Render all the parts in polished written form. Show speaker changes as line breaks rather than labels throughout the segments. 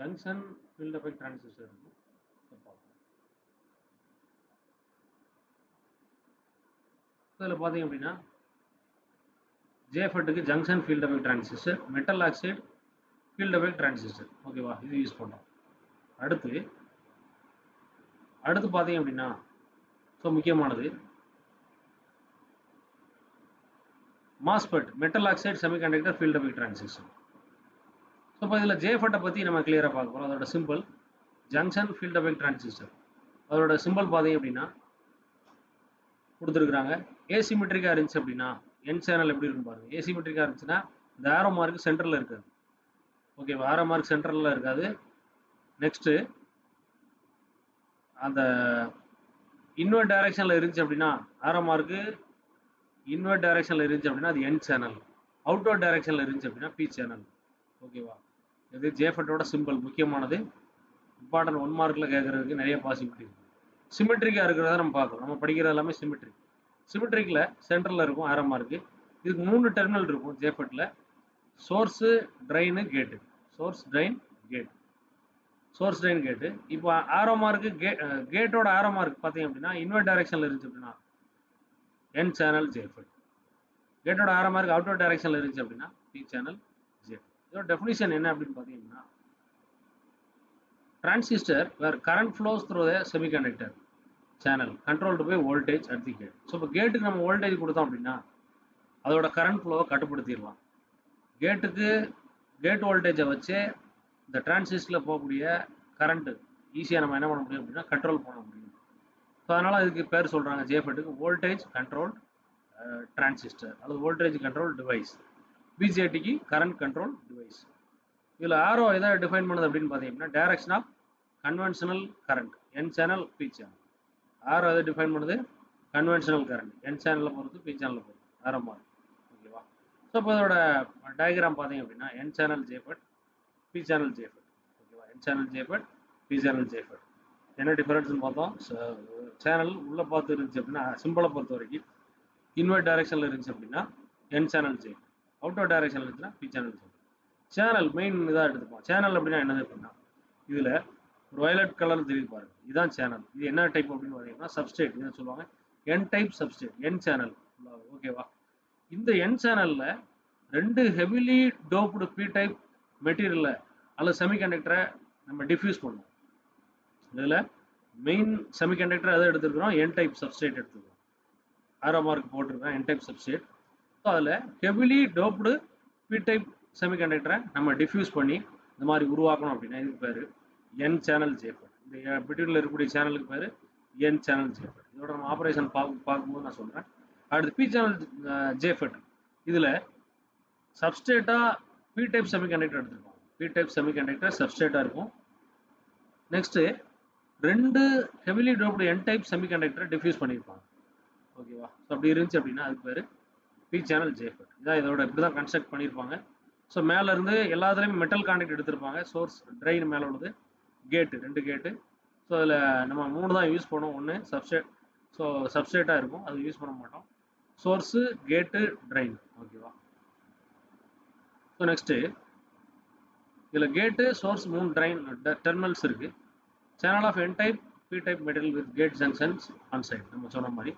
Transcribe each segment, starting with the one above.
Junction field effect transistor இருக்கு. இதில் பார்த்தீங்க அப்படின்னா ஜேஃபெட்டுக்கு junction field effect transistor, metal oxide field effect transistor. ஓகேவா, இது யூஸ் பண்ணுறோம். அடுத்து பார்த்தீங்க அப்படின்னா ஸோ முக்கியமானது MOSFET, metal oxide semiconductor field effect transistor. So இப்போ இதில் ஜேஃபெட்டை பற்றி நம்ம கிளியராக பார்க்க போகிறோம். அதோட simple junction field effect transistor. அதோட சிம்பிள் பார்த்தீங்க அப்படின்னா கொடுத்துருக்குறாங்க. ஏசிமெட்ரிக்காக இருந்துச்சு அப்படின்னா என் சேனல் எப்படி இருக்கும் பாருங்கள். ஏசிமெட்ரிக்காக இருந்துச்சுன்னா இந்த ஆரோ மார்க் சென்டரில் இருக்காது. ஓகேவா, ஆரோ மார்க் சென்டரில் இருக்காது. நெக்ஸ்ட்டு அந்த இன்வெர்ட் டைரக்ஷனில் இருந்துச்சு அப்படின்னா ஆரோ மார்க்கு இன்வெர்ட் டைரக்ஷனில் இருந்துச்சு அப்படின்னா அது என் சேனல். அவுட்வர்ட் டைரக்ஷனில் இருந்துச்சு அப்படின்னா பி சேனல். ஓகேவா, இது ஜேஃபெட்டோட சிம்பிள் முக்கியமானது. இம்பார்ட்டன்ட் 1 மார்க்கில் கேட்குறதுக்கு நிறைய பாசிபிலிட்டி இருக்குது. சிமெட்ரிக்காக இருக்கிறத நம்ம பார்க்குறோம். நம்ம படிக்கிறது எல்லாமே சிமெட்ரிக். சிமெட்ரிக்கில் சென்டரில் இருக்கும் ஆரோ மார்க்கு. இதுக்கு 3 டெர்மினல் இருக்கும் ஜேஃபெட்டில். Source, drain, gate. Source, drain, gate. Source, drain, gate. இப்போ ஆரோ மார்க்கு கேட்டோட ஆரோ மார்க் பார்த்தீங்க அப்படின்னா இன்வெர்ட் டைரக்ஷனில் இருந்துச்சு அப்படின்னா என் சேனல் ஜேஃபெட். கேட்டோட ஆரோ மார்க் அவுட்வர்ட் டைரக்ஷனில் இருந்துச்சு அப்படின்னா பி சேனல் ஜேஃபெட். இதோட டெஃபினிஷன் என்ன அப்படின்னு பார்த்தீங்கன்னா transistor where current flows through the semiconductor channel controlled by voltage at the gate. So இப்போ கேட்டுக்கு நம்ம வோல்டேஜ் கொடுத்தோம் அப்படின்னா அதோட கரண்ட் ஃப்ளோவை கட்டுப்படுத்திடலாம். கேட் வோல்டேஜை வச்சு இந்த டிரான்சிஸ்டரில் போகக்கூடிய கரண்ட்டு ஈஸியாக நம்ம என்ன பண்ண முடியும் அப்படின்னா கண்ட்ரோல் பண்ண முடியும். ஸோ அதனால் இதுக்கு பேர் சொல்கிறாங்க ஜேஃபெட்டுக்கு வோல்டேஜ் கண்ட்ரோல் டிரான்சிஸ்டர் அல்லது வோல்டேஜ் கண்ட்ரோல் டிவைஸ். பிஜேடிக்கு கரண்ட் கண்ட்ரோல் டிவைஸ். இதில் ஆரோ எதை டிஃபைன் பண்ணுது அப்படின்னு பார்த்தீங்கன்னா direction of conventional current N channel P channel. Arrow எதை டிஃபைன் பண்ணுது கன்வென்ஷனல் கரண்ட் என் சேனலில் பொறுத்து பி சேனலில் பொறுத்து ஆரோ மாறும். ஓகேவா, ஸோ இப்போ இதோட டயக்ராம் பார்த்தீங்க அப்படின்னா N channel JFET, P channel JFET. ஓகேவா, N channel JFET, P channel JFET. என்ன டிஃபரன்ஸ்னு பார்த்தோம். சேனல் உள்ளே பார்த்து இருந்துச்சு அப்படின்னா சிம்பிளை பொறுத்த வரைக்கும் இன்வெர்ட் டைரக்ஷனில் இருந்துச்சு அப்படின்னா என் சேனல் ஜேஃபெட், அவுட்வர்ட் டைரக்ஷனில் இருந்துச்சுன்னா P channel JFET. Channel main இதாக எடுத்துப்போம். சேனல் அப்படின்னா என்னது அப்படின்னா இதில் ஒரு வயலட் கலர் தெரியுது பாருங்க, இதுதான் சேனல். இது என்ன டைப் அப்படின்னு பார்த்தீங்கன்னா சப்ஸ்டேட். இதை சொல்லுவாங்க என் டைப் சப்ஸ்டேட், என் சேனல். ஓகேவா, இந்த என் சேனலில் 2 ஹெவிலி டோப்டு பி டைப் மெட்டீரியலில் அல்லது செமிகண்டக்டரை நம்ம டிஃப்யூஸ் பண்ணுவோம். இதில் மெயின் செமிகண்டக்டர் எதை எடுத்துருக்கிறோம் என் டைப் சப்ஸ்டேட் எடுத்துக்கிறோம். ஆரோ மார்க் போட்டிருக்கோம் என் டைப் சப்ஸ்டேட். ஸோ அதில் ஹெவிலி டோப்டு பி டைப் செமிகண்டக்டரை நம்ம டிஃப்யூஸ் பண்ணி இந்த மாதிரி உருவாக்கணும் அப்படின்னா இதுக்கு பேர் என் சேனல் ஜேஃபெட். இந்த மெட்டீரியல் இருக்கக்கூடிய சேனலுக்கு பேர் என் சேனல் ஜேஃபெட். இதோட நம்ம ஆப்ரேஷன் பார்க்கும்போது நான் சொல்கிறேன். அடுத்து பி சேனல் ஜேஃபெட். இதில் சப்ஸ்டேட்டாக பி டைப் செமிகண்டக்டர் எடுத்துருக்கோம். பி டைப் செமிகண்டக்டர் சப்ஸ்டேட்டாக இருக்கும். Next 2 heavily doped N type செமிகண்டக்டரை டிஃப்யூஸ் பண்ணியிருப்பாங்க. ஓகேவா, ஸோ அப்படி இருந்துச்சு அப்படின்னா அதுக்கு பேர் பி சேனல் ஜேஃபெட். இதான் இதோட இப்படி தான் கன்ஸ்ட்ரக்ட் பண்ணியிருப்பாங்க. ஸோ மேலேருந்து எல்லாத்துலேயுமே மெட்டல் கான்டெக்ட் எடுத்திருப்பாங்க. சோர்ஸ், ட்ரைன் மேலே உள்ளது, கேட்டு 2 கேட்டு. ஸோ அதில் நம்ம 3 தான் யூஸ் பண்ணுவோம். ஒன்று சப்ஸ்டேட், ஸோ சப்ஸ்டேட்டாக இருக்கும், அது யூஸ் பண்ண மாட்டோம். சோர்ஸு, கேட்டு, ட்ரைன். ஓகேவா, ஸோ நெக்ஸ்ட்டு இதில் கேட்டு, சோர்ஸ், 3 ட்ரைன் டெர்மினல்ஸ் இருக்குது. Channel of N type P type material with gate junctions on side நம்ம சொன்ன மாதிரி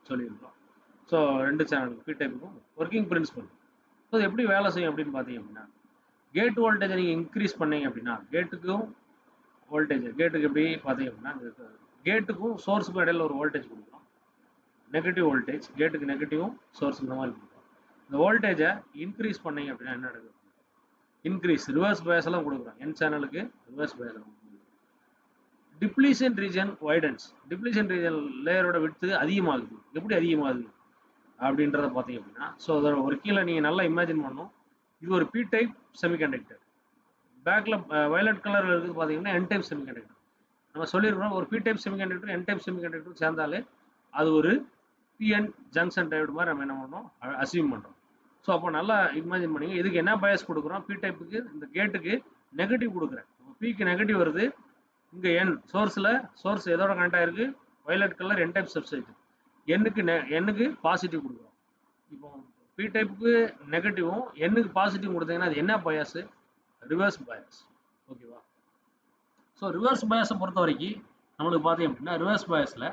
சொல்லியிருக்கோம். ஸோ 2 சேனல் பி டைப்புக்கும் ஒர்க்கிங் பிரின்சிபல். ஸோ அது எப்படி வேலை செய்யும் அப்படின்னு பார்த்தீங்க அப்படின்னா கேட் வோல்டேஜை நீங்கள் இன்க்ரீஸ் பண்ணீங்க அப்படின்னா கேட்டுக்கு எப்படி பார்த்தீங்க அப்படின்னா கேட்டுக்கும் சோர்ஸுக்கும் இடையில ஒரு வோல்டேஜ் கொடுக்குறோம், நெகட்டிவ் வோல்டேஜ். கேட்டுக்கு நெகட்டிவும் சோர்ஸுக்கு இந்த மாதிரி கொடுக்குறோம். இந்த வோல்டேஜை இன்க்ரீஸ் பண்ணீங்க அப்படின்னா என்ன நடக்குது, இன்க்ரீஸ் ரிவர்ஸ் பேஸெல்லாம் கொடுக்குறோம். என் சேனலுக்கு ரிவர்ஸ் பேஸெல்லாம் depletion region widens. Depletion region லேயரோட விட்த்து அதிகமாகுது. எப்படி அதிகமாகுது அப்படின்றத பார்த்தீங்க அப்படின்னா ஸோ அதோட ஒரு கீழே நீங்கள் நல்லா இமேஜின் பண்ணணும். இது ஒரு பி டைப் செமிகண்டக்டர். பேக்கில் வயலட் கலரில் இருக்குது பார்த்தீங்கன்னா என் டைப் செமிகண்டக்டர். நம்ம சொல்லியிருக்கிறோம் ஒரு P type semiconductor N type semiconductor சேர்ந்தாலே அது ஒரு பிஎன் ஜங்ஷன் டைப் மாதிரி நம்ம என்ன பண்ணோம் அசியூம் பண்ணுறோம். ஸோ அப்போ நல்லா இமேஜின் பண்ணிங்க. இதுக்கு என்ன பயஸ் கொடுக்குறோம், பி டைப்புக்கு இந்த கேட்டுக்கு நெகட்டிவ் கொடுக்குறேன். பிக்கு நெகட்டிவ் வருது. இங்கே என் சோர்ஸ் எதோட கனெக்ட் ஆகிருக்கு, வயலட் கலர் என் டைப் சப்ஸ்டேட். எண்ணுக்கு பாசிட்டிவ் கொடுக்குறோம். இப்போ பி டைப்புக்கு நெகட்டிவும் எண்ணுக்கு பாசிட்டிவ் கொடுத்தீங்கன்னா அது என்ன பயாஸு, ரிவர்ஸ் பயாஸ். ஓகேவா? ஸோ ரிவர்ஸ் பயாஸை பொறுத்த வரைக்கும் நம்மளுக்கு பார்த்தீங்க அப்படின்னா ரிவர்ஸ் பயாஸில்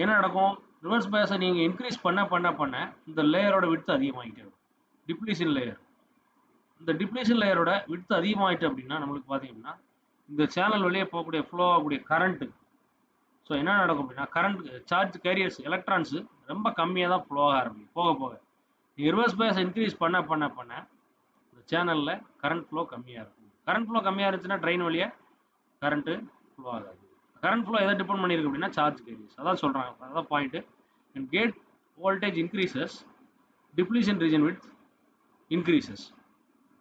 என்ன நடக்கும்? ரிவர்ஸ் பயாஸை நீங்கள் இன்க்ரீஸ் பண்ண இந்த லேயரோட விட்த் அதிகமாகிட்டே வரும். டிப்ளீஷன் லேயர், இந்த டிப்ளீஷன் லேயரோட விட்த் அதிகமாகிட்டு அப்படின்னா நம்மளுக்கு பார்த்தீங்கன்னா இந்த சேனல் வழியே போகக்கூடிய ஃப்ளோ ஆகக்கூடிய கரண்ட்டு, ஸோ என்ன நடக்கும் அப்படின்னா கரண்ட் சார்ஜ் கேரியர்ஸ் எலக்ட்ரான்ஸு ரொம்ப கம்மியாக தான் ஃப்ளோ ஆக ஆரம்பிக்கும். போக போக நீங்கள் ரிவர்ஸ் பயாஸ் இன்க்ரீஸ் பண்ண இந்த சேனலில் கரண்ட் ஃப்ளோ கம்மியாக இருக்கும். கரண்ட் ஃப்ளோ கம்மியாக இருந்துச்சுன்னா ட்ரெயின் வழியாக கரண்ட்டு ஃப்ளோ ஆகாது. கரண்ட் ஃப்ளோ எதை டிபெண்ட் பண்ணியிருக்கு அப்படின்னா சார்ஜ் கேரியர்ஸ். அதான் சொல்கிறாங்க, அதான் point. And gate voltage increases, depletion region with increases.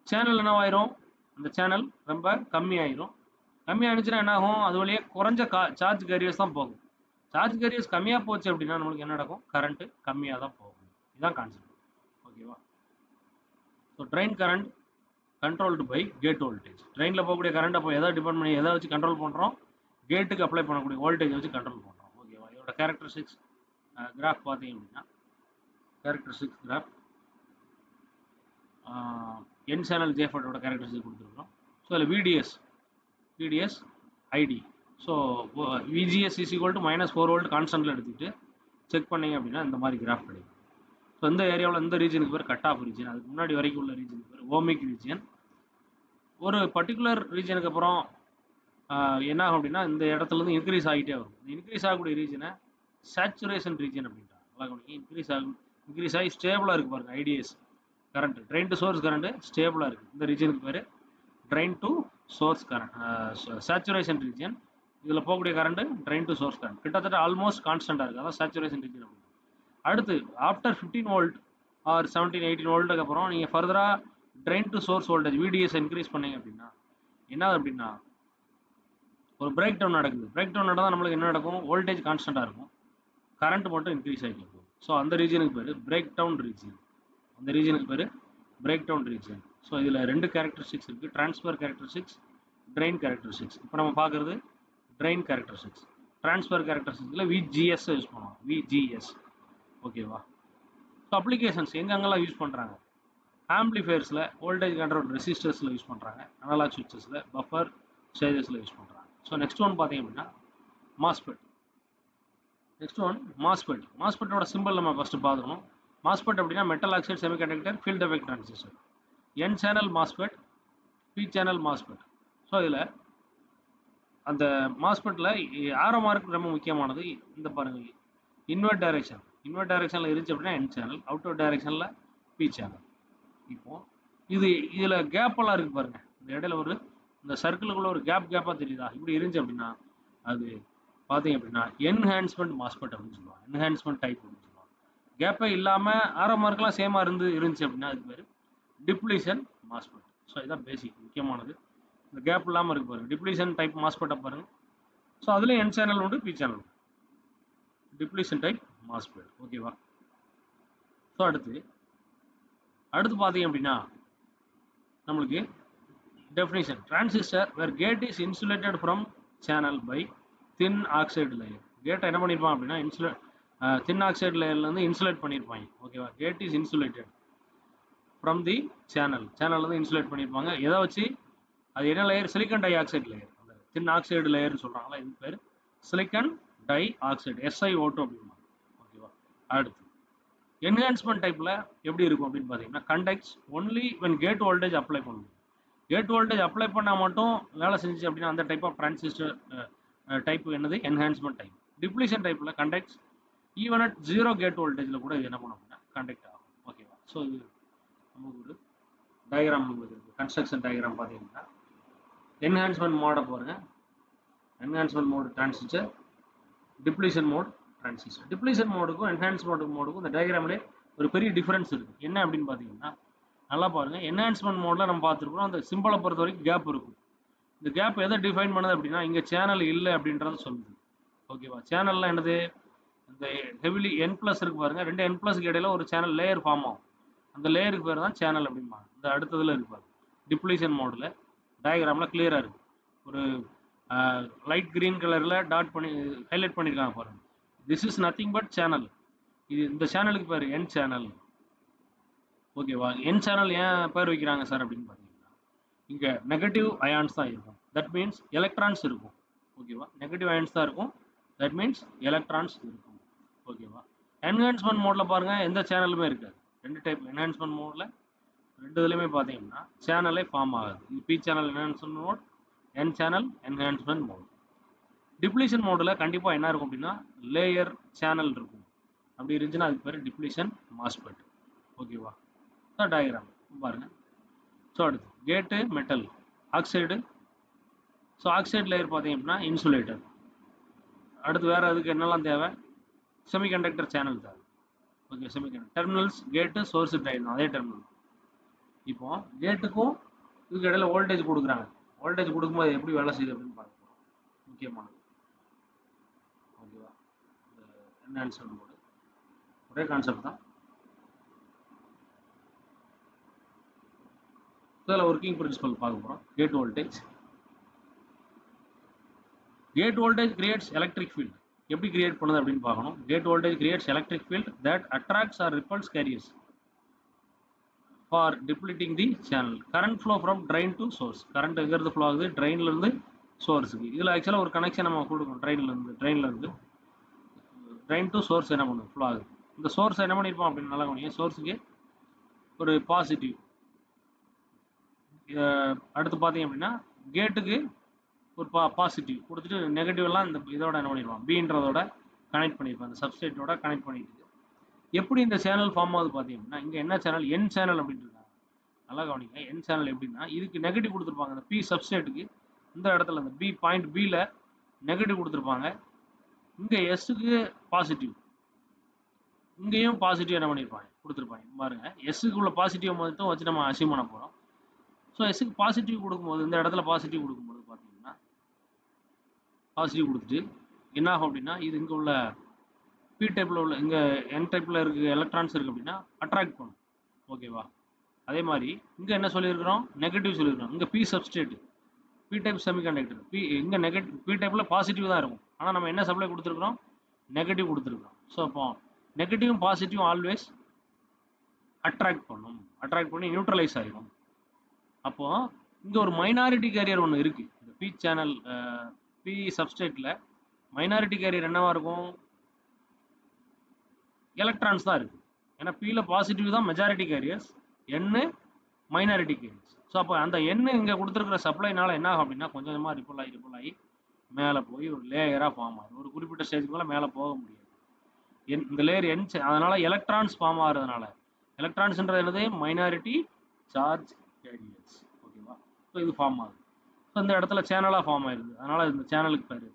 Channel என்னவாயிரும்? அந்த சேனல் ரொம்ப கம்மியாயிரும். கம்மியாகிடுச்சுன்னா என்ன ஆகும்? அது வழியே குறைஞ்ச சார்ஜ் கேரியர்ஸ் தான் போகும். சார்ஜ் கேரியர்ஸ் கம்மியாக போச்சு அப்படின்னா நம்மளுக்கு என்ன நடக்கும்? கரண்ட்டு கம்மியாக தான் போகும். இதுதான் கான்செப்ட். ஓகேவா? So drain current controlled by gate voltage. ட்ரெயினில் போகக்கூடிய கரண்ட் அப்போ எதை டிபெண்ட் பண்ணி எதை வச்சு கண்ட்ரோல் பண்ணுறோம்? கேட்டுக்கு அப்ளை பண்ணக்கூடிய வோல்டேஜ் வச்சு கண்ட்ரோல் பண்ணுறோம். ஓகேவா? இதோட கேரக்டரிஸ்டிக்ஸ் கிராஃப் பார்த்தீங்க அப்படின்னா கேரக்டரிஸ்டிக்ஸ் கிராஃப் என் சேனல் ஜேஃபர்டோட கேரக்டரிஸ்டிக் கொடுத்துருக்கோம். ஸோ அதில் VDS ID. So VGS is equal to -4 volt கான்ஸ்டன்ட்டில் எடுத்துக்கிட்டு செக் பண்ணிங்க அப்படின்னா இந்த மாதிரி கிராஃப் கிடைக்கும். ஸோ இந்த ஏரியாவில் இந்த ரீஜனுக்கு பேர் கட் ஆஃப் ரீஜன், அதுக்கு முன்னாடி வரைக்கும் உள்ள ரீஜனுக்கு பேர் ஓமிக் ரீஜன். ஒரு பர்டிகுலர் ரீஜனுக்கு அப்புறம் என்ன ஆகும் அப்படின்னா இந்த இடத்துலேருந்து இன்க்ரீஸ் ஆகிட்டே வரும். இந்த இன்க்ரீஸ் ஆகக்கூடிய ரீஜனை சேச்சுரேஷன் ரீஜன் அப்படின்றாங்க. இன்க்ரீஸ் ஆகி ஸ்டேபிளாக இருக்குது பாருங்க. IDS current, drain to source current ஸ்டேபிளாக இருக்குது. இந்த ரீஜனுக்கு பேர் drain to source current, saturation region. இதில் போகக்கூடிய current drain to source current கிட்டத்தட்ட ஆல்மோஸ்ட் கான்ஸ்டன்ட்டாக இருக்குது. அதான் சேச்சுரேஷன் ரீஜன் அப்படின்னு. அடுத்து ஆஃப்டர் 15 வோல்ட் ஆர் 17-18 வோல்ட்டுக்கு அப்புறம் நீங்கள் ஃபர்தராக train to source voltage VTS increase பண்ணீங்க அப்படின்னா என்ன அப்படின்னா ஒரு பிரேக் டவுன் நடக்குது. பிரேக் டவுன் நடந்தால் நம்மளுக்கு என்ன நடக்கும்? வோல்டேஜ் கான்ஸ்டன்ட்டாக இருக்கும், கரண்ட் மட்டும் இன்க்ரீஸ் ஆகிட்டு இருக்கும். ஸோ அந்த ரீஜனுக்கு பேர் பிரேக் டவுன் ரீஜன். அந்த ரீஜனுக்கு பேர் பிரேக் டவுன் ரீஜன். ஸோ இதில் 2 கேரக்டரிஸ்டிக்ஸ் இருக்குது, ட்ரான்ஸ்ஃபர் கேரக்டரிஸ்டிக்ஸ், ட்ரெயின் கேரக்டரிஸ்டிக்ஸ். இப்போ நம்ம பார்க்குறது ட்ரெயின் கேரக்டரிஸ்டிக்ஸ். ட்ரான்ஸ்ஃபர் கேரக்டரிஸ்டிக்ஸில் விஜிஎஸ் யூஸ் பண்ணுவோம், விஜிஎஸ். ஓகேவா? ஸோ அப்ளிகேஷன்ஸ் எங்கெங்கெல்லாம் யூஸ் பண்ணுறாங்க? ஆம்பிளிஃபயர்ஸில், வோல்டேஜ் கண்ட்ரோல் ரெசிஸ்டர்ஸில் யூஸ் பண்ணுறாங்க, அனலாக் சுவிட்சஸில், பஃபர் ஸ்டேஜஸில் யூஸ் பண்ணுறாங்க. ஸோ நெக்ஸ்ட் ஒன் பார்த்தீங்க அப்படின்னா மாஸ்பெட். மாஸ்பெட்டோட சிம்பிள் நம்ம ஃபஸ்ட்டு பார்த்துக்கணும். மாஸ்பெட் அப்படின்னா metal oxide semiconductor field effect transistor. N channel MOSFET, P channel MOSFET. So இதில் அந்த மாஸ்பெட்டில் ஆரோ மார்க் ரொம்ப முக்கியமானது. இந்த பாருங்கள், இன்வெர்ட் டைரக்ஷனில் இருந்துச்சு அப்படின்னா என் சேனல், அவுட்டர் டைரக்ஷனில் பி சேனல். இப்போது இதில் கேப்பெல்லாம் இருக்குது பாருங்கள். இந்த இடையில இந்த சர்க்கிளுக்குள்ள ஒரு கேப்பாக தெரியுதா? இப்படி இருந்துச்சு அப்படின்னா அது பார்த்தீங்க அப்படின்னா என்ஹான்ஸ்மெண்ட் மாஸ்பெட் அப்படின்னு சொல்லுவாங்க. என்ஹான்ஸ்மெண்ட் டைப் அப்படின்னு சொல்லுவாங்க. கேப்பே இல்லாமல் ஆரோ மார்க்கெலாம் சேமாக இருந்துச்சு அப்படின்னா அதுக்கு பேர் டிப்ளீஷன் மாஸ்பெட். ஸோ இதுதான் பேசிக் முக்கியமானது. இந்த கேப் இல்லாமல் இருக்கு பாருங்கள், டிப்ளீஷன் டைப் மாஸ்பெட்டை பாருங்கள். ஸோ அதில் என் சேனல் உண்டு, பி சேனல் உண்டு. Depletion type MOSFET. ஓகேவா? ஸோ அடுத்து பார்த்தீங்க அப்படின்னா நம்மளுக்கு definition. Transistor where gate is insulated from channel by thin oxide layer. கேட்டை என்ன பண்ணியிருப்பாங்க அப்படின்னா தின் ஆக்சைடு லேயர்லேருந்து இன்சுலேட் பண்ணியிருப்பாங்க. ஓகேவா? Gate is insulated from the சேனல்லேருந்து இன்சுலேட் பண்ணியிருப்பாங்க. எதை வச்சு? அது என்ன layer? Silicon dioxide layer. அந்த தின் ஆக்சைடு லேயர்னு சொல்கிறாங்களா, இது பேர் சிலிக்கன் டை ஆக்சைடு, SiO2 அப்படின்னா. ஓகேவா? அடுத்து என்ஹான்ஸ்மெண்ட் டைப்பில் எப்படி இருக்கும் அப்படின்னு பார்த்தீங்கன்னா conducts only when gate voltage apply பண்ணும். கேட் வோல்டேஜ் அப்ளை பண்ணால் மட்டும் வேலை செஞ்சிச்சு அப்படின்னா அந்த டைப் ஆஃப் டிரான்சிஸ்டர் டைப் என்னது? Enhancement type. டிப்ளீஷன் டைப்பில் கண்டக்ட்ஸ் ஈவன் அட் 0 கேட் வோல்டேஜில் கூட இது என்ன பண்ணும் அப்படின்னா கண்டக்ட் ஆகும். ஓகேவா? ஸோ இது நமக்கு ஒரு டயக்ராம் இருக்குது. கன்ஸ்ட்ரக்ஷன் டயக்ராம் பார்த்தீங்கன்னா என்ஹான்ஸ்மெண்ட் மோடை பாருங்கள். Enhancement mode transistor, depletion mode transistor. Depletion மோடுக்கும் என்ஹான்ஸ்மெண்ட் மோடுக்கும் இந்த டயக்ராம்லேயே ஒரு பெரிய டிஃபரன்ஸ் இருக்குது. என்ன அப்படின்னு பார்த்தீங்கன்னா நல்லா பாருங்கள். என்ஹான்ஸ்மெண்ட் மோடில் நம்ம பார்த்துருக்கோம், அந்த சிம்பிளை பொறுத்த வரைக்கும் கேப் இருக்கும். இந்த கேப் எதை டிஃபைன் பண்ணுது அப்படின்னா இங்கே சேனல் இல்லை அப்படின்றத சொல்லுது. ஓகேவா? சேனல்லாம் என்னது? இந்த ஹெவிலி N+ இருக்கு பாருங்க, 2 N+க்கு இடையில ஒரு சேனல் லேயர் ஃபார்ம் ஆகும். அந்த லேயருக்கு பேர் தான் சேனல் அப்படிம்பாங்க. இந்த அடுத்ததில் இருப்பாரு டிப்ளீஷன் மோடில் டயக்ராமில் கிளியராக இருக்குது. ஒரு லைட் க்ரீன் கலரில் டாட் பண்ணி ஹைலைட் பண்ணியிருக்காங்க பாருங்கள். This is nothing but channel. இந்த சேனலுக்கு பேர் என் சேனல். ஓகேவா? என் சேனல் ஏன் பேர் வைக்கிறாங்க சார் அப்படின்னு பார்த்தீங்கன்னா இங்கே நெகட்டிவ் அயான்ஸ் தான் இருக்கும். தட் மீன்ஸ் எலக்ட்ரான்ஸ் இருக்கும். ஓகேவா, நெகட்டிவ் அயான்ஸ் தான் இருக்கும். தட் மீன்ஸ் எலக்ட்ரான்ஸ் இருக்கும். ஓகேவா. என்ஹான்ஸ்மெண்ட் மோடில் பாருங்கள், எந்த சேனலுமே இருக்காது. ரெண்டு டைப் என்ஹான்ஸ்மெண்ட் மோடில் ரெண்டு இதுலையுமே பார்த்தீங்கன்னா சேனலே ஃபார்ம் ஆகாது. இது பி சேனல் என்ஹான்ஸ்மெண்ட் மோட், என் சேனல் என்ஹான்ஸ்மெண்ட் மோட். டிப்ளீஷன் மோடில் கண்டிப்பாக என்ன இருக்கும் அப்படின்னா லேயர் சேனல் இருக்கும். அப்படி இருந்துச்சுன்னா அதுக்கு பேர் டிப்ளீஷன் மாஸ்பெட். ஓகேவா. டயக்ராம் பாருங்கள். ஸோ அடுத்து கேட்டு metal oxide. So oxide layer பார்த்தீங்க அப்படின்னா இன்சுலேட்டர். அடுத்து வேறு அதுக்கு என்னெல்லாம் தேவை, செமிகண்டக்டர் சேனல் தேவை. ஓகே, செமிகண்டக்டர் டெர்மினல்ஸ் கேட்டு சோர்ஸ் ட்ரைன் அதே டெர்மினல். இப்போ கேட்டுக்கும் இதுக்கு இடையில வோல்டேஜ் கொடுக்குறாங்க. வோல்டேஜ் கொடுக்கும்போது எப்படி வேலை செய்யுது அப்படின்னு பார்க்க போகிறோம். முக்கியமானது. ஓகேவா. என்ஹான்ஸ்மெண்ட் மோடு ஒரே கான்செப்ட் தான். இதில் ஒர்க்கிங் பிரின்சிபல் பார்க்க போகிறோம். Gate voltage. Gate voltage creates electric field. எப்படி கிரியேட் பண்ணுது அப்படின்னு பார்க்கணும். Gate voltage creates electric field that attracts or repels carriers for depleting the channel. Current flow from drain to source. Current எங்கிறது flow ஆகுது, ட்ரெயின்லேருந்து சோர்ஸுக்கு. இதில் ஆக்சுவலாக ஒரு கனெக்ஷன் நம்ம கொடுக்கணும். ட்ரெயின்லேருந்து ட்ரெயின் டு சோர்ஸ் என்ன பண்ணுது, ஃப்ளோ ஆகுது. இந்த சோர்ஸ் என்ன பண்ணியிருப்போம் அப்படின்னு நல்லா கவனிங்க. சோர்ஸுக்கு ஒரு பாசிட்டிவ். அடுத்து பார்த்தீங்க அப்படின்னா கேட்டுக்கு ஒரு பாசிட்டிவ் கொடுத்துட்டு நெகட்டிவ்லாம் இந்த இதோட என்ன பண்ணிடுவான், பீன்றதோட கனெக்ட் பண்ணியிருப்பான், அந்த சப்ஸ்டேட்டோட கனெக்ட் பண்ணிட்டு. எப்படி இந்த சேனல் ஃபார்ம் ஆகுது பார்த்தீங்கன்னா இங்கே என்ன சேனல், என் சேனல் அப்படின்னு இருக்காங்க. நல்லா கவனிங்க. என் சேனல் எப்படின்னா இதுக்கு நெகட்டிவ் கொடுத்துருப்பாங்க. அந்த பி சப்ஸ்டேட்டுக்கு இந்த இடத்துல அந்த பி பாயிண்ட் பியில் நெகட்டிவ் கொடுத்துருப்பாங்க. இங்கே எஸ்ஸுக்கு பாசிட்டிவ், இங்கேயும் பாசிட்டிவ் என்ன பண்ணியிருப்பாங்க கொடுத்துருப்பாங்க. பாருங்க, எஸ்ஸுக்கு உள்ள பாசிட்டிவ் மட்டும் வச்சு நம்ம அசீவ் பண்ண போகிறோம். ஸோ எஸ்ஸுக்கு பாசிட்டிவ் கொடுக்கும்போது இந்த இடத்துல பாசிட்டிவ் கொடுக்கும்போது பார்த்தீங்கன்னா பாசிட்டிவ் கொடுத்துட்டு என்ன ஆகும் அப்படின்னா இது இங்கே உள்ள பி டைப்பில் உள்ள இங்கே என் டைப்பில் இருக்க எலக்ட்ரான்ஸ் இருக்குது அப்படின்னா அட்ராக்ட் பண்ணும். ஓகேவா. அதே மாதிரி இங்கே என்ன சொல்லியிருக்கிறோம், நெகட்டிவ் சொல்லியிருக்கிறோம். இங்கே P substrate, P type semiconductor. இங்கே நெகட்டிவ், பி டைப்பில் பாசிட்டிவ் தான் இருக்கும். ஆனால் நம்ம என்ன சப்ளை கொடுத்துருக்குறோம், நெகட்டிவ் கொடுத்துருக்குறோம். ஸோ அப்போ நெகட்டிவும் பாசிட்டிவும் ஆல்வேஸ் அட்ராக்ட் பண்ணும். அட்ராக்ட் பண்ணி நியூட்ரலைஸ் ஆகிடும். அப்போது இங்கே ஒரு மைனாரிட்டி கேரியர் ஒன்று இருக்குது. இந்த பி சேனல் பி சப்ஸ்டேட்டில் மைனாரிட்டி கேரியர் என்னவா இருக்கும், எலக்ட்ரான்ஸ் தான் இருக்குது. ஏன்னா பியில் பாசிட்டிவ் தான் majority carriers, N minority carriers. So அப்போ அந்த எண்ணு இங்கே கொடுத்துருக்குற சப்ளைனால என்ன ஆகும் அப்படின்னா கொஞ்சம் கொஞ்சமாக ரிப்பல் ஆகி மேலே போய் ஒரு லேயராக ஃபார்ம் ஆகும். ஒரு குறிப்பிட்ட ஸ்டேஜுக்கு மேலே போக முடியாது. இந்த லேயர் என், அதனால் எலக்ட்ரான்ஸ் ஃபார்ம் ஆகிறதுனால, எலக்ட்ரான்ஸ்ன்றது என்னது, மைனாரிட்டி சார்ஜ் கேரியர்ஸ். ஓகேவா. ஸோ இது ஃபார்ம் ஆகுது. ஸோ இந்த இடத்துல சேனலாக ஃபார்ம் ஆயிடுது. அதனால் இந்த சேனலுக்கு பேர்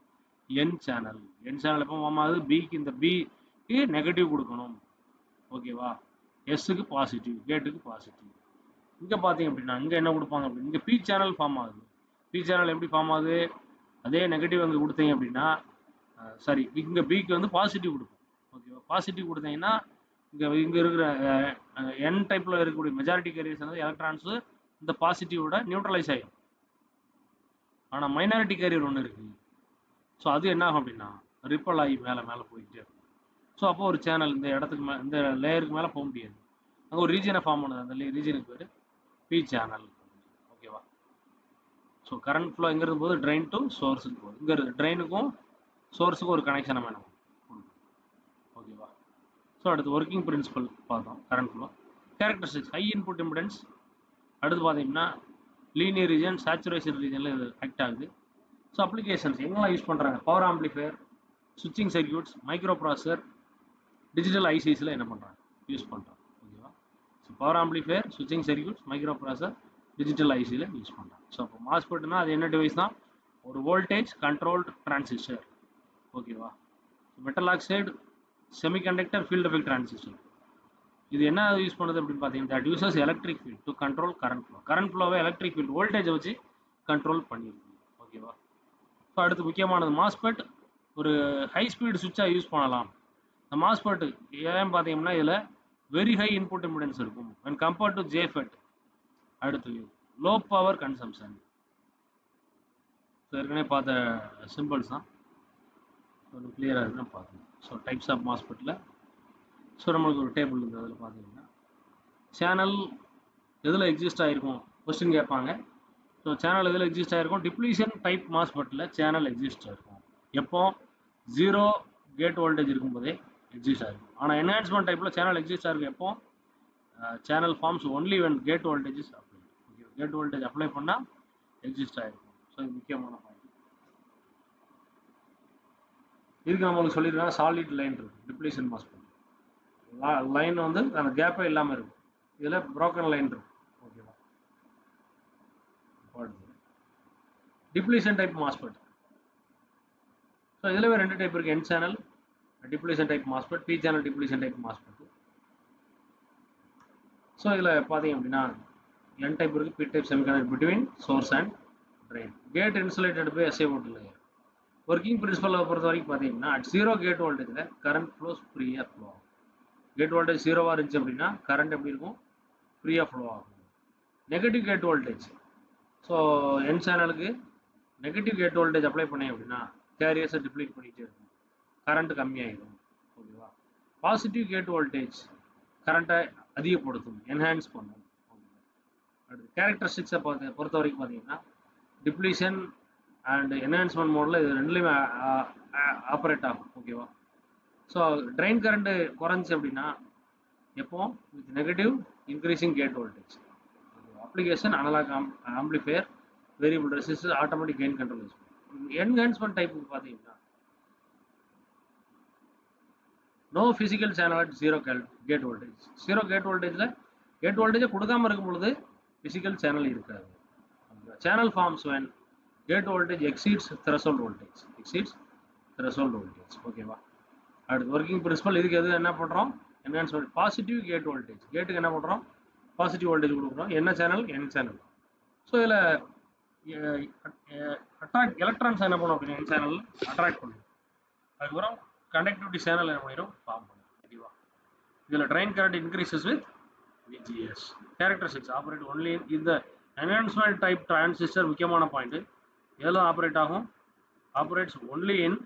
என் சேனல். என் சேனல் எப்போ ஃபார்ம் ஆகுது, பிக்கு இந்த பிக்கு நெகட்டிவ் கொடுக்கணும். ஓகேவா. எஸ்ஸுக்கு பாசிட்டிவ், கேட்டுக்கு பாசிட்டிவ். இங்கே பார்த்தீங்க அப்படின்னா இங்கே என்ன கொடுப்பாங்க அப்படின்னு, இங்கே பி சேனல் ஃபார்ம் ஆகுது. பி சேனல் எப்படி ஃபார்ம் ஆகுது, அதே நெகட்டிவ் அங்கே கொடுத்தீங்க அப்படின்னா சாரி இங்கே பிக்கு வந்து பாசிட்டிவ் கொடுக்கும். ஓகேவா. பாசிட்டிவ் கொடுத்தீங்கன்னா இங்கே இருக்கிற என் டைப்பில் இருக்கக்கூடிய மெஜாரிட்டி கேரியர்ஸ் வந்து எலக்ட்ரான்ஸு இந்த பாசிட்டிவோட நியூட்ரலைஸ் ஆகிடும். ஆனால் மைனாரிட்டி கேரியர் ஒன்று இருக்குது. ஸோ அது என்ன ஆகும் அப்படின்னா ரிப்பல் ஆகி மேலே போயிட்டே இருக்கும். ஸோ அப்போ ஒரு சேனல் இந்த இடத்துக்கு மேலே, இந்த லேயருக்கு மேலே போக முடியாது. அங்கே ஒரு ரீஜனை ஃபார்ம் பண்ணுது. அந்த ரீஜனுக்கு பேர் பி சேனல். ஓகேவா. ஸோ கரண்ட் ஃப்ளோ எங்கே இருக்கும் போது ட்ரெயின் டு சோர்ஸுக்கு போகுது. இங்கே ட்ரெயினுக்கும் சோர்ஸுக்கும் ஒரு கனெக்ஷனை வேணும். ஓகேவா. ஸோ அடுத்து ஒர்க்கிங் பிரின்சிபல் பார்த்தோம். Current flow characteristics, high input impedance. அடுத்து பார்த்தீங்கன்னா லீனியர் ரீஜன், சேச்சுரேஷன் ரீஜனில் இது ஆக்ட் ஆகுது. ஸோ அப்ளிகேஷன்ஸ் எங்கெல்லாம் யூஸ் பண்ணுறாங்க, பவர் ஆம்பிளிஃபையர், சுவிட்சிங் சர்க்யூட்ஸ், மைக்ரோ ப்ராசஸர், டிஜிட்டல் ஐசிஸில் என்ன பண்ணுறாங்க, யூஸ் பண்ணுறாங்க. ஓகேவா. ஸோ பவர் ஆம்பிளிஃபையர், சுவிட்சிங் சர்க்யூட்ஸ், மைக்ரோ ப்ராசஸர், டிஜிட்டல் ஐசியில் யூஸ் பண்ணுறாங்க. ஸோ அப்போ மாஸ்பெட்னா அது என்ன டிவைஸ் தான், ஒரு வோல்டேஜ் கண்ட்ரோல்டு டிரான்சிஸ்டர். ஓகேவா. Metal oxide semiconductor field effect transistor. இது என்ன யூஸ் பண்ணுது அப்படின்னு பார்த்தீங்கன்னா that uses electric field to control current flow. Current ஃப்ளோவை எலக்ட்ரிக் ஃபீல்ட் வோல்டேஜை வச்சு கண்ட்ரோல் பண்ணியிருக்கு. ஓகேவா. ஸோ அடுத்து முக்கியமானது மாஸ்பெட் ஒரு ஹை ஸ்பீடு சுவிட்சாக யூஸ் பண்ணலாம். இந்த மாஸ்பெட் ஏன் பார்த்தீங்கன்னா இதில் வெரி ஹை இன்புட் இம்பிடன்ஸ் இருக்கும் when compared to ஜேஃபெட். அடுத்து லோ பவர் கன்சம்ஷன். ஏற்கனவே பார்த்த சிம்பிள்ஸ் தான், கொஞ்சம் கிளியராக இருக்குன்னு பார்க்கணும். ஸோ டைப்ஸ் ஆஃப் மாஸ்பெட்டில் ஸோ நம்மளுக்கு ஒரு டேபிள் இருக்குது. அதில் பார்த்தீங்கன்னா சேனல் எதில் எக்ஸிஸ்ட் ஆகிருக்கும் கொஸ்டின் கேட்பாங்க. ஸோ சேனல் இதில் எக்ஸிஸ்ட் ஆகிருக்கும். டிப்ளீஷன் டைப் மாஸ்பெட்டில் சேனல் எக்ஸிஸ்ட் ஆகிருக்கும். எப்போ 0 கேட் வோல்டேஜ் இருக்கும்போதே எக்ஸிஸ்ட் ஆகிருக்கும். ஆனால் என்ஹான்ஸ்மெண்ட் டைப்பில் சேனல் எக்ஸிஸ்ட் ஆகிருக்கும் எப்போ channel forms only when gate voltage is apply. Okay, gate voltage apply பண்ணால் எக்ஸிஸ்ட் ஆகிருக்கும். ஸோ இது முக்கியமான பாயிண்ட். இதுக்கு நம்மளுக்கு சொல்லியிருக்காங்க சாலிட் லைன் இருக்குது டிப்ளீஷன் மாஸ்பெட். லைன் வந்து அந்த கேப்பே இல்லாமல் இருக்கும். இதில் ப்ரோக்கன் லைன் இருக்கும். ஓகேவா, டிப்ளீஷன் டைப் மாஸ்பெட். ஸோ இதில் ரெண்டு டைப் இருக்குது, N channel depletion type MOSFET, P channel depletion type MOSFET. So இதில் பார்த்தீங்க அப்படின்னா என் டைப் இருக்குது, P type semiconductor between source and drain. Gate insulated by SI volt layer. Working பிரின்சிபலை பொறுத்த வரைக்கும் பார்த்தீங்கன்னா அட் 0 கேட் வோல்டேஜில் கரண்ட் ஃப்ளோஸ் ஃப்ரீயாக ஃப்ளோ ஆகும். கேட் வோல்டேஜ் 0வாக இருந்துச்சு அப்படின்னா கரண்ட் எப்படி இருக்கும், ஃப்ரீயாக ஃப்ளோ ஆகும். Negative gate voltage, so N சேனலுக்கு நெகட்டிவ் கேட் வோல்டேஜ் அப்ளை பண்ணேன் அப்படின்னா கேரியர்ஸை டிப்ளீட் பண்ணிகிட்டே இருக்கும், கரண்ட் கம்மியாகிடும். ஓகேவா. பாசிட்டிவ் கேட் வோல்டேஜ் கரண்ட்டை அதிகப்படுத்தும், என்ஹான்ஸ் பண்ணும். அடுத்து கேரக்டரிஸ்டிக்ஸை பொறுத்த வரைக்கும் பார்த்தீங்கன்னா டிப்ளீஷன் அண்ட் என்ஹான்ஸ்மெண்ட் மோடில் இது ரெண்டுலேயுமே ஆப்ரேட் ஆகும். ஓகேவா. ஸோ ட்ரெயின் கரண்ட்டு குறைஞ்சி அப்படின்னா எப்போ with negative increasing gate voltage. Application analog amplifier, variable resistor, automatic gain control use பண்ணும். என்ஹான்ஸ்மெண்ட் டைப்புக்கு பார்த்தீங்கன்னா no physical channel at 0 gate voltage. 0 gate வோல்டேஜில் கேட் வோல்டேஜை கொடுக்காமல் இருக்கும் பொழுது ஃபிசிக்கல் சேனல் இருக்காது. Channel forms when gate voltage exceeds threshold voltage. ஓகேவா. அடுத்து ஒர்க்கிங் பிரின்சிபல், இதுக்கு எது என்ன பண்ணுறோம், என்ஹான்ஸ்மெண்ட் பாசிட்டிவ் கேட் வோல்டேஜ், கேட்டுக்கு என்ன பண்ணுறோம் பாசிட்டிவ் வோல்டேஜ் கொடுக்குறோம். என்ன சேனல், என் சேனல். ஸோ இதில் அட்ராக்ட் எலக்ட்ரான்ஸ் என்ன பண்ணும் அப்படின்னா என் சேனல் அட்ராக்ட் பண்ணும். அதுக்கப்புறம் கண்டக்டிவிட்டி சேனல் என்ன பண்ணிடும், ஃபார்ம் பண்ணும். ஓகேவா. இதில் train current increases with VGS. Characteristics operate only இந்த என்ஹான்ஸ்மெண்ட் டைப் டிரான்சிஸ்டர். முக்கியமான பாயிண்ட், எதெல்லாம் ஆப்ரேட் ஆகும், ஆப்ரேட்ஸ் ஒன்லி இன்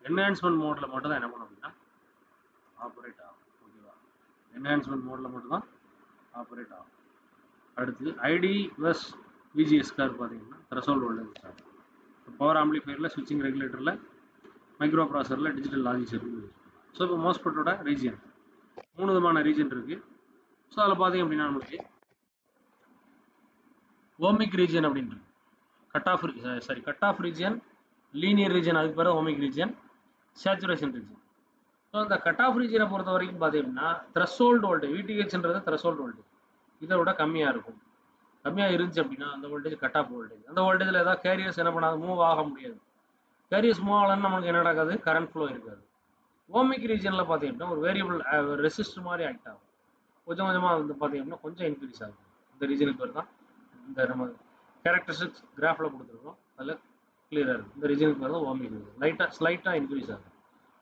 என்ஹான்ஸ்மெண்ட் மோடில் மட்டும் தான் என்ன பண்ணும் அப்படின்னா ஆப்ரேட் ஆகும். ஓகேவா. என்ஹான்ஸ்மெண்ட் மோடில் மட்டும் தான் ஆப்ரேட் ஆகும். அடுத்து ஐடி ப்ளஸ் VGS கார் பார்த்தீங்கன்னா த்ரெஷோல்ட் வோல்டேஜ் சார். பவர் ஆம்பிளிஃபையரில், ஸ்விட்சிங் ரெகுலேட்டரில், மைக்ரோ ப்ராசரில், டிஜிட்டல் லாஜிக் சர்க்யூட் யூஸ் பண்ணுறோம். ஸோ இப்போ மோஸ்பெட்டோட ரீஜியன் 3 விதமான ரீஜன் இருக்குது. ஸோ அதில் பார்த்தீங்க அப்படின்னா நமக்கு ஓமிக் ரீஜன் அப்படின்றது cut off region, linear region, அதுக்கு பிறகு ohmic region, saturation region. So இந்த கட் ஆஃப் ரீஜனை பொறுத்த வரைக்கும் பார்த்தீங்கன்னா த்ரெஷோல்ட் வோல்டேஜ், VTHன்றது த்ரெஷோல்ட் வோல்டேஜ், இதை விட கம்மியாக இருக்கும். கம்மியாக இருந்துச்சு அப்படின்னா அந்த வோல்டேஜ் கட் ஆஃப் வோல்டேஜ். அந்த வோல்டேஜில் ஏதாவது கேரியர்ஸ் என்ன பண்ணாது, மூவ் ஆக முடியாது. கேரியர்ஸ் மூவ் ஆகலன்னு நமக்கு என்ன நடக்காது, கரண்ட் ஃப்ளோ இருக்காது. ஓமிக் ரீஜனில் பார்த்தீங்கன்னா ஒரு வேரியபிள் ரெசிஸ்டர் மாதிரி ஆக்ட் ஆகும். கொஞ்சம் கொஞ்சமாக வந்து பார்த்தீங்கன்னா கொஞ்சம் இன்க்ரீஸ் ஆகும். இந்த ரீஜனுக்கு பேர் தான் இந்த நம்ம கேரக்டரிஸ்டிக்ஸ் கிராஃபில் கொடுத்துருக்கோம், அதில் கிளியராக இருக்கும். இந்த ரீஜனுக்கு பேர் தான் ஓமிக் ரீஜன். ஸ்லைட்டாக இன்க்ரீஸ் ஆகும்.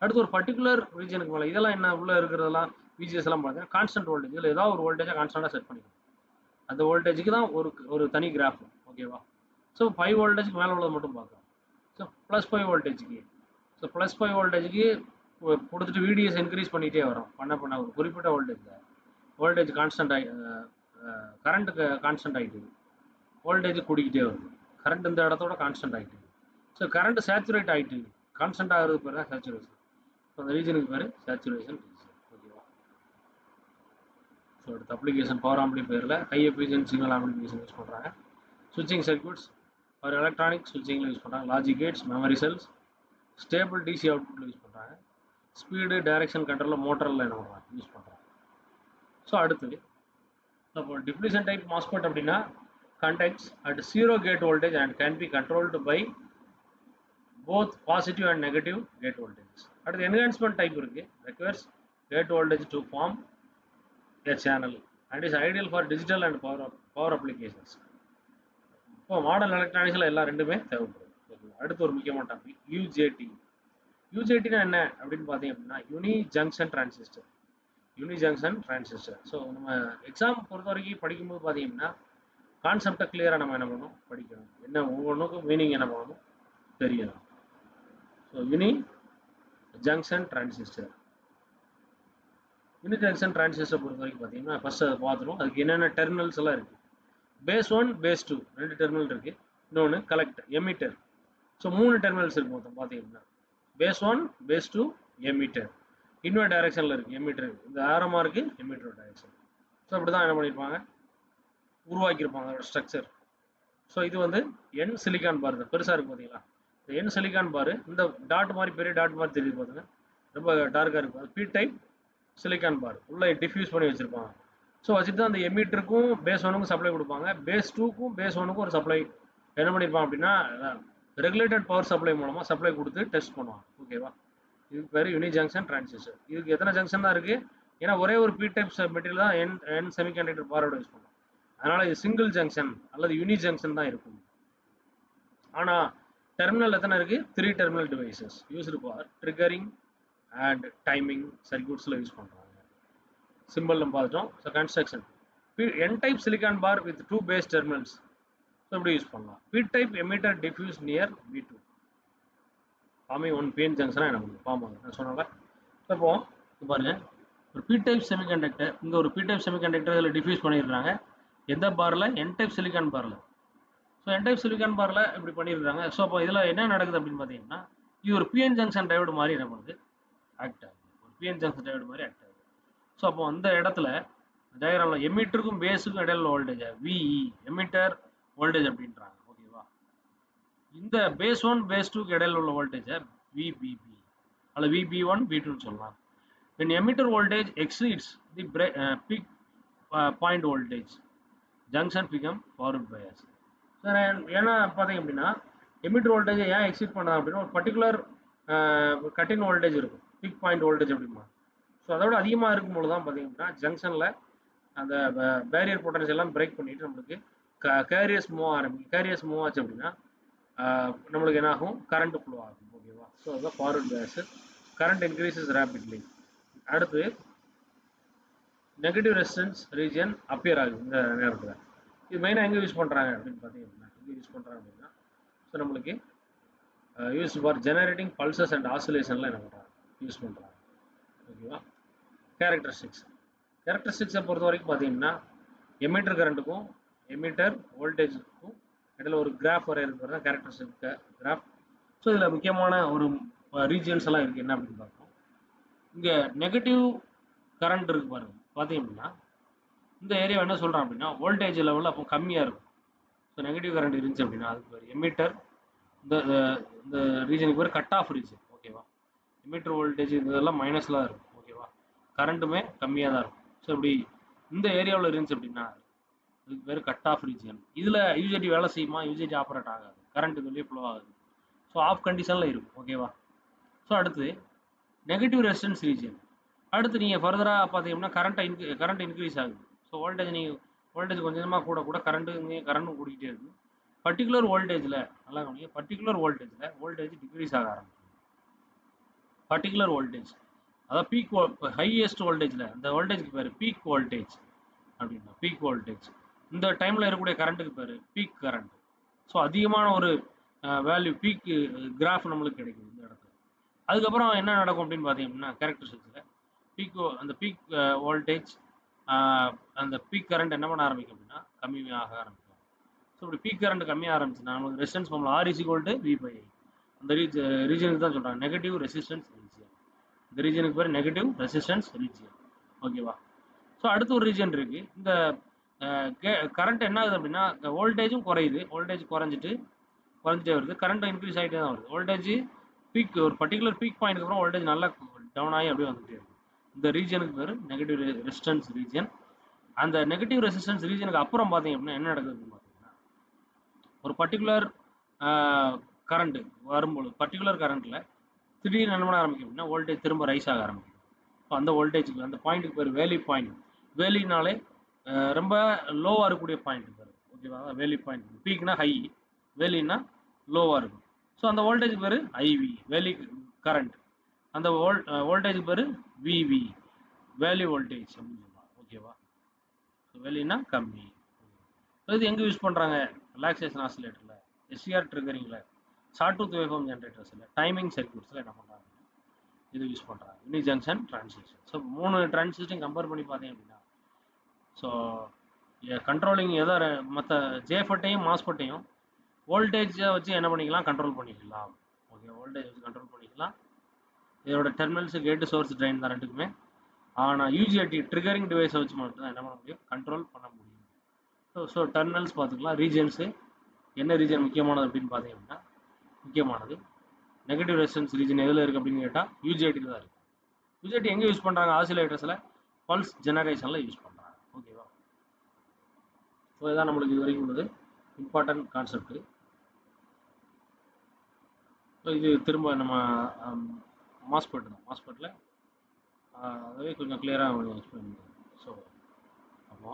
அடுத்து ஒரு பர்டிகுலர் ரீஜனுக்கு மேலே இதெல்லாம் என்ன உள்ளே இருக்கிறதெல்லாம் VGS எல்லாம் பார்த்தீங்கன்னா கான்ஸ்டன்ட் வோல்டேஜ். இதில் ஏதாவது ஒரு வோல்டேஜை கான்ஸ்டன்ட்டாக செட் பண்ணிக்கணும். அந்த வோல்டேஜுக்கு தான் ஒரு தனி கிராஃப். ஓகேவா. ஸோ 5 வோல்டேஜுக்கு மேலே உள்ளது மட்டும் பார்க்கலாம். ஸோ +5 வோல்டேஜுக்கு, ஸோ +5 வோல்டேஜுக்கு கொடுத்துட்டு VDS இன்க்ரீஸ் பண்ணிகிட்டே வரும். பண்ண ஒரு குறிப்பிட்ட வோல்டேஜ் கான்ஸ்டன்ட் கரண்ட்டுக்கு கான்ஸ்டன்ட் ஆகிட்டு வோல்டேஜ் கூடிக்கிட்டே வருது. கரண்ட் இந்த இடத்தோட கான்ஸ்டன்ட் ஆகிட்டு, ஸோ கரண்ட் சேச்சுரேட் ஆகிட்டு கான்ஸ்டன்ட் ஆகிறது பேர் தான் சேச்சுரேஷன். ஸோ அந்த ரீஜனுக்கு பேர் சேச்சுரேஷன் ரீஜன். ஓகேவா. ஸோ அடுத்த அப்ளிகேஷன் பவர் ஆம்பிளிஃபையரில் high efficient signal amplification use பண்ணுறாங்க. ஸ்விட்சிங் சர்க்யூட்ஸ் ஒரு எலக்ட்ரானிக் ஸ்விட்சிங்கில் யூஸ் பண்ணுறாங்க. Logic gates, memory cells, stable DC அவுட்புட்டில் யூஸ் பண்ணுறாங்க. ஸ்பீடு டைரக்ஷன் கண்ட்ரோலில் மோட்டரில் என்ன பண்ணுறாங்க, யூஸ் பண்ணுறாங்க. ஸோ அடுத்தது இப்போ டிப்ளீஷன் டைப் மாஸ்பெட் அப்படின்னா conducts at 0 gate voltage and can be controlled by both positive and negative gate voltages. அடுத்து enhancement type இருக்கு, requires gate voltage to form a channel and is ideal for digital and power applications. இப்போ modern எலக்ட்ரானிக்ஸில் எல்லாம் ரெண்டுமே தேவைப்படும். அடுத்து ஒரு முக்கியமான topic UJT என்ன அப்படின்னு பார்த்தீங்க அப்படின்னா யூனி ஜங்ஷன் டிரான்சிஸ்டர். ஸோ நம்ம எக்ஸாம் பொறுத்த வரைக்கும் படிக்கும்போது பார்த்தீங்கன்னா கான்செப்டை கிளியராக நம்ம என்ன பண்ணணும், படிக்கணும். என்ன ஒவ்வொன்றுக்கும் மீனிங் என்ன பண்ணணும் தெரியணும். ஸோ யூனி ஜங்ஷன் டிரான்சிஸ்டர் பொறுத்த வரைக்கும் பார்த்தீங்கன்னா ஃபர்ஸ்ட் அதை பார்த்துருவோம். அதுக்கு என்னென்ன டெர்மினல்ஸ் எல்லாம் இருக்குது. பேஸ் 1 பேஸ் 2 ரெண்டு டெர்மினல் இருக்கு. இன்னொன்று கலெக்ட் எமிட்டர். ஸோ 3 டெர்மினல்ஸ் இருக்கு மொத்தம் பார்த்தீங்கன்னா. Base 1 base 2 emitter. இன்னொரு டைரக்ஷனில் இருக்குது எமிட்டர். இந்த ஆரமாக இருக்குது எமிட்டர் டைரக்ஷன். ஸோ அப்படி தான் என்ன பண்ணியிருப்பாங்க, உருவாக்கியிருப்பாங்க அதோட ஸ்ட்ரக்சர். ஸோ இது வந்து என் சிலிக்கான் பார், இந்த பெருசாக இருக்குது பார்த்தீங்களா, இந்த என் சிலிக்கான் பார் இந்த டாட் மாதிரி பெரிய டாட் மாதிரி தெரியுது பாருங்க, ரொம்ப டார்க்காக இருக்கும். அது பி டைப் சிலிக்கான் பார் உள்ளே டிஃப்யூஸ் பண்ணி வச்சுருப்பாங்க. ஸோ வச்சுட்டு தான் அந்த எமிட்டருக்கும் பேஸ் 1க்கும் சப்ளை கொடுப்பாங்க, பேஸ் 2க்கும் பேஸ் 1க்கும் ஒரு சப்ளை என்ன பண்ணியிருப்பாங்க அப்படின்னா ரெகுலேட்டட் பவர் சப்ளை மூலமாக சப்ளை கொடுத்து டெஸ்ட் பண்ணுவாங்க. ஓகேவா, இதுக்கு பேர் யூனி ஜங்ஷன் டிரான்சிஸ்டர். இதுக்கு எத்தனை ஜங்ஷன் தான் இருக்குது, ஏன்னா ஒரே ஒரு பி டைப் மெட்டீரியல் தான் என் செமிகண்டக்டர் பாரோட யூஸ் பண்ணுவோம். அதனால் இது சிங்கிள் ஜங்ஷன் அல்லது யூனி ஜங்ஷன் தான் இருக்கும். ஆனால் டெர்மினல் எத்தனை இருக்குது, 3 terminal devices used for triggering and timing சர்க்யூட்ஸில் யூஸ் பண்ணுறாங்க. சிம்பிள் நம்ம பார்த்துட்டோம். So construction N type silicon bar with 2 base terminals. So எப்படி யூஸ் பண்ணலாம், P type emitter diffuse near V2 forming 1 PN ஜங்ஷனாக என்ன பண்ணுது ஃபார்ம் ஆகுது நான் சொன்னால. இப்போ பாருங்க, ஒரு பி டைப் செமிகண்டக்டர், இங்கே ஒரு பி டைப் செமிகண்டக்டர் இதில் டிஃப்யூஸ் பண்ணிடுறாங்க. எந்த பாரில், என் டைப் சிலிக்கான் பாரில். ஸோ என் டைப் சிலிக்கான் பாரில் இப்படி பண்ணிடுறாங்க. ஸோ அப்போ இதில் என்ன நடக்குது அப்படின்னு பார்த்தீங்கன்னா, இது ஒரு பிஎன் ஜங்ஷன் டையோடு மாதிரி என்ன பண்ணுது, ஆக்ட் ஆகுது. ஒரு பிஎன் ஜங்ஷன் டையோடு மாதிரி ஆக்ட் ஆகுது. ஸோ அப்போ அந்த இடத்துல டயக்ராமில் எமிட்டருக்கும் பேஸுக்கும் இடையில வோல்டேஜ் விஇ எமிட்டர் வோல்டேஜ் அப்படின்றாங்க. ஓகேவா, இந்த பேஸ் 1 பேஸ் 2க்கு இடையில உள்ள வோல்டேஜை விபிபி அல்ல VB1 V2ன்னு சொல்லலாம். when emitter voltage exceeds the peak point voltage, junction become forward bias. Sir ஏன்னா பார்த்தீங்க அப்படின்னா எமிட்டர் வோல்டேஜை ஏன் எக்ஸிட் பண்ணலாம் அப்படின்னா ஒரு பர்டிகுலர் கட்டின் வோல்டேஜ் இருக்கும், பீக் பாயிண்ட் வோல்டேஜ் அப்படிமா. ஸோ அதோட அதிகமாக இருக்கும்போது தான் பார்த்தீங்க அப்படின்னா ஜங்ஷனில் அந்த பேரியர் பொட்டன்ஷியல் எல்லாம் பிரேக் பண்ணிட்டு நம்மளுக்கு கேரியர்ஸ் மூவ் ஆரம்பிக்கும். கேரியர்ஸ் மூவ் ஆச்சு அப்படின்னா நம்மளுக்கு என்ன ஆகும், கரண்ட் ஃப்ளோ ஆகும். ஓகேவா, ஸோ அதுதான் forward bias. Current increases rapidly. அடுத்து நெகட்டிவ் ரெசிஸ்டன்ஸ் ரீஜியன் அப்பியர் ஆகுது இந்த நேரத்தில். இது மெயினாக எங்கே யூஸ் பண்ணுறாங்க அப்படின்னு பார்த்தீங்க அப்படின்னா, எங்கே யூஸ் பண்ணுறாங்க அப்படின்னா, ஸோ நம்மளுக்கு use for generating pulses and ஆசிலேஷன்லாம் என்ன பண்ணுறாங்க, யூஸ் பண்ணுறாங்க. ஓகேவா, கேரக்டரிஸ்டிக்ஸை பொறுத்த வரைக்கும் பார்த்தீங்கன்னா எமிட்டர் கரண்ட்டுக்கும் எமிட்டர் வோல்டேஜுக்கும் இடையில ஒரு கிராஃப் வரை இருக்கிறது தான் கேரக்டரிஸ்டிக் கிராஃப். ஸோ இதில் முக்கியமான ஒரு ரீஜியன்ஸ் எல்லாம் இருக்குது. என்ன அப்படின்னு பார்ப்போம். இங்கே நெகட்டிவ் கரண்ட் இருக்கு பாருங்க, பார்த்தீங்க அப்படின்னா இந்த ஏரியா என்ன சொல்கிறோம் அப்படின்னா வோல்டேஜ் லெவலில் அப்போ கம்மியாக இருக்கும். ஸோ நெகட்டிவ் கரண்ட் இருந்துச்சு அப்படின்னா அதுக்கு பேர் எமிட்டர். இந்த இந்த ரீஜனுக்கு பேர் கட் ஆஃப் ரீஜன். ஓகேவா, எமிட்டர் வோல்டேஜ் இதெல்லாம் மைனஸில் தான் இருக்கும். ஓகேவா, கரண்ட்டுமே கம்மியாக தான் இருக்கும். ஸோ இப்படி இந்த ஏரியாவில் இருந்துச்சு அப்படின்னா இதுக்கு பேர் கட் ஆஃப் ரீஜன். இதில் யூஜிடி வேலை செய்யுமா, யூஜிடி ஆப்ரேட் ஆகாது, கரண்ட் இதுலேயே ஃப்ளோ ஆகுது. ஸோ ஆஃப் கண்டிஷனில் இருக்கும். ஓகேவா, ஸோ அடுத்து நெகட்டிவ் ரெசிஸ்டன்ஸ் ரீஜன். அடுத்து நீங்கள் ஃபர்தராக பார்த்தீங்கன்னா கரண்ட் இன்க்ரீஸ் ஆகுது. ஸோ வோல்டேஜ் கொஞ்சமாக கூட கரண்ட்டும் கூட்டிகிட்டே இருக்குது. பர்டிகுலர் வோல்டேஜில் நல்லா கவனிங்க, பர்டிகுலர் வோல்டேஜ் டிக்ரீஸ் ஆக ஆரம்பிக்கும். பர்டிகுலர் வோல்டேஜ் அதாவது பீக் ஹையஸ்ட் வோல்டேஜில் அந்த வோல்டேஜுக்கு பேர் பீக் வோல்டேஜ் அப்படின்னா. பீக் வோல்டேஜ் இந்த டைமில் இருக்கக்கூடிய கரண்ட்டுக்கு பேர் பீக் கரண்ட். ஸோ அதிகமான ஒரு வேல்யூ பீக் கிராஃப் நம்மளுக்கு கிடைக்குது இந்த இடத்துல. அதுக்கப்புறம் என்ன நடக்கும் அப்படின்னு பார்த்தீங்கன்னா கேரக்டரிஸ்டிக்ஸில் அந்த பீக் வோல்டேஜ் அந்த பீக் கரண்ட் என்ன பண்ண ஆரம்பிக்கும் அப்படின்னா கம்மியாக ஆரம்பிக்கும். ஸோ இப்படி பீக் கரண்ட் கம்மியாக ஆரம்பிச்சுன்னா நமக்கு ரெசிஸ்டன்ஸ் ஃபார்முலா R=V/I. அந்த ரீஜனுக்கு தான் சொல்கிறாங்க நெகட்டிவ் ரெசிஸ்டன்ஸ் ரீஜியன். இந்த ரீஜனுக்கு பேர் நெகட்டிவ் ரெசிஸ்டன்ஸ் ரீஜியன். ஓகேவா, ஸோ அடுத்த ஒரு ரீஜன் இருக்குது. இந்த கரண்ட் என்ன ஆகுது அப்படின்னா வோல்டேஜும் குறையுது, வோல்டேஜ் குறைஞ்சிட்டே வருது, கரண்ட் இன்க்ரீஸ் ஆகிட்டே தான் வருது. வோல்டேஜ் பீக் ஒரு பர்டிகுலர் பீக் பாயிண்ட்டுக்கு அப்புறம் வோல்டேஜ் நல்லா டவுன் ஆகி அப்படியே வந்துகிட்டே இருக்குது. இந்த ரீஜனுக்கு பேர் நெகட்டிவ் ரெசிஸ்டன்ஸ் ரீஜன். அந்த நெகட்டிவ் ரெசிஸ்டன்ஸ் ரீஜனுக்கு அப்புறம் பார்த்தீங்க அப்படின்னா என்ன நடக்குதுன்னு பார்த்தீங்கன்னா ஒரு பர்டிகுலர் கரண்ட் வரும்போது பர்டிகுலர் கரண்ட்டில் திடீர்னு என்ன பண்ண ஆரம்பிக்கும் அப்படின்னா வோல்டேஜ் திரும்ப ரைஸ் ஆக ஆரம்பிக்கும். ஸோ அந்த வோல்டேஜுக்கு அந்த பாயிண்ட்டுக்கு பேர் வேலி பாயிண்ட். வேலினாலே ரொம்ப லோவாக இருக்கக்கூடிய பாயிண்ட் பேர். ஓகேவா, வேலி பாயிண்ட். பீக்னா ஹை, வேலின்னா லோவாக இருக்கும். ஸோ அந்த வோல்டேஜ் பேர் ஐவி வேலி கரண்ட். அந்த வோல்டேஜ் பேர் விவி வேல்யூ வோல்டேஜ் அப்படின்னு சொல்லலாம். ஓகேவா, வேல்யூனா கம்மி. இது எங்கே யூஸ் பண்ணுறாங்க, ரிலாக்ஸேஷன் ஆசிலேட்டரில், எஸ்சிஆர் ட்ரிகரிங்கில், ஷார்ட் டூத் வேவ்ஃபார்ம் ஜென்ரேட்டர்ஸில், டைமிங் சர்க்யூட்ஸில் என்ன பண்ணுறாங்க, இது யூஸ் பண்ணுறாங்க யூனி ஜங்ஷன் டிரான்சிஸ்டர். ஸோ 3 டிரான்சிஸ்டரையும் கம்பேர் பண்ணி பார்த்தீங்க அப்படின்னா ஸோ கண்ட்ரோலிங் எதை மற்ற ஜேஃபட்டையும் மாஸ்பெட்டையும் வோல்டேஜை வச்சு என்ன பண்ணிக்கலாம், கண்ட்ரோல் பண்ணிக்கலாம். ஓகே, வோல்டேஜ் வச்சு கண்ட்ரோல் பண்ணிக்கலாம். இதோட டெர்மினல்ஸ் கேட்டு சோர்ஸ் ட்ரெயின் தான் ரெண்டுக்குமே. ஆனால் யூஜிஏடி ட்ரிகரிங் டிவைஸை வச்சு மட்டும் தான் என்ன பண்ண முடியும், கண்ட்ரோல் பண்ண முடியும். ஸோ டெர்மினல்ஸ் பார்த்துக்கலாம். ரீஜன்ஸு என்ன ரீஜன் முக்கியமானது அப்படின்னு பார்த்தீங்க அப்படின்னா, முக்கியமானது நெகட்டிவ் ரெசிஸ்டன்ஸ் ரீஜன் எதில் இருக்குது அப்படின்னு கேட்டால் யூஜிஏடியில் தான் இருக்குது. யூஜிஏடி எங்கே யூஸ் பண்ணுறாங்க, ஆசிலேட்டர்ஸில் பல்ஸ் ஜெனரேஷனில் யூஸ் பண்ணுறாங்க. ஓகேவா? ஸோ இதுதான் நம்மளுக்கு இது வரைக்கும் உள்ளது இம்பார்ட்டன்ட் கான்செப்ட். ஸோ இது திரும்ப நம்ம மாஸ்பெட் தான். மாஸ்பெட்டில் அதுவே கொஞ்சம் கிளியராக எக்ஸ்பிளைன் பண்ணுவோம். ஸோ அப்போ